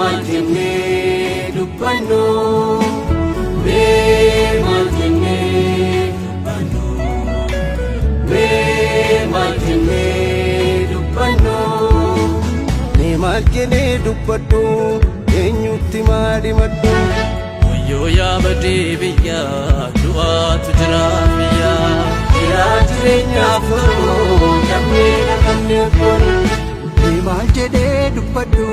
Maltene dubbano, me maltene dubbano, me maltene dubbano, me maltene dubbano, eenyutti maali maddu. Oyyo yaa badee biyyaa du'aatu jira biyyaa. Jira jireenyaaf namni namni kun. Maal jedhee dubbadhu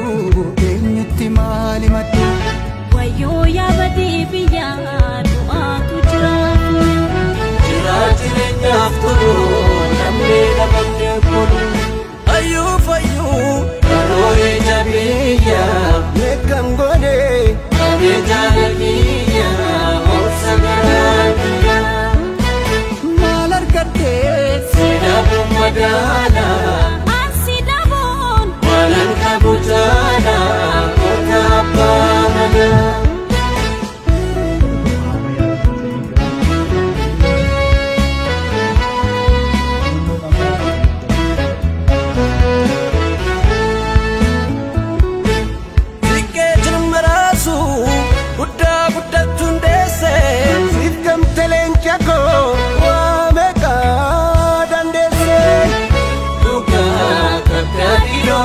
eenyutti maali maddu. Wayyoo yaa badee biyyaa du'aatu jira. Jira jireenyaaf tolu namni namni kun. Ayyuu fayyuu karoo ija biyyaa meeqam godhee qabee jaalaliyyaa obsa garaa biyyaa. Maal argattee sidaabuun madaalaa. Walan kabutana kota pamana. Siketun merasu buddha buddha tundese sikam telenchako wameka dandese duka kakadilo.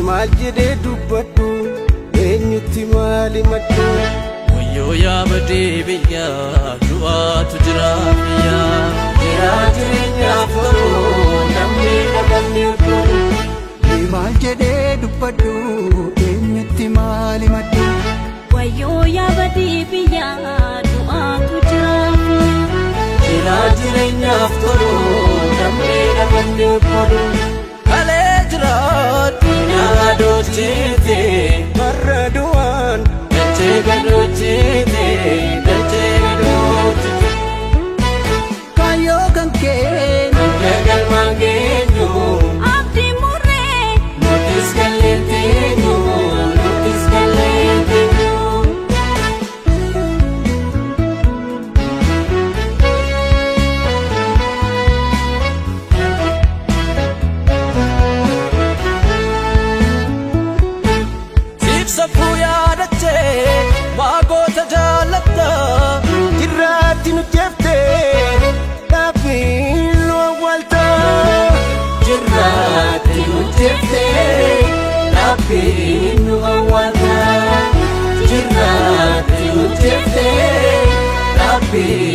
Maal jedhee dubbadhu eenyutti maali maddu. Wayyoo yaa badee biyyaa du'aatu jira biyyaa. Jira jireenyaaf tolu namni namni kun. Maal jedhee dubbadhu eenyutti maali maddu. Wayyoo yaa badee biyyaa du'aatu jira. Jira jireenyaaf tolu namni namni kun. Kalee jiraatu naadochite marra du'aan dachee gadoochite dachee gadoochite. Kaayyoo kan kee nagal mangeenyu abdii murree nutis galleeteenyu nutis galleeteenyu. Saffuu yaadattee waaqota jaalatta jirraatti nu jeeftee dhaabbiin nu awwaalta. Jirraatti nu jeeftee dhaabbiin nu awwaalta. Jirraatti nu jeeftee dhaabbiin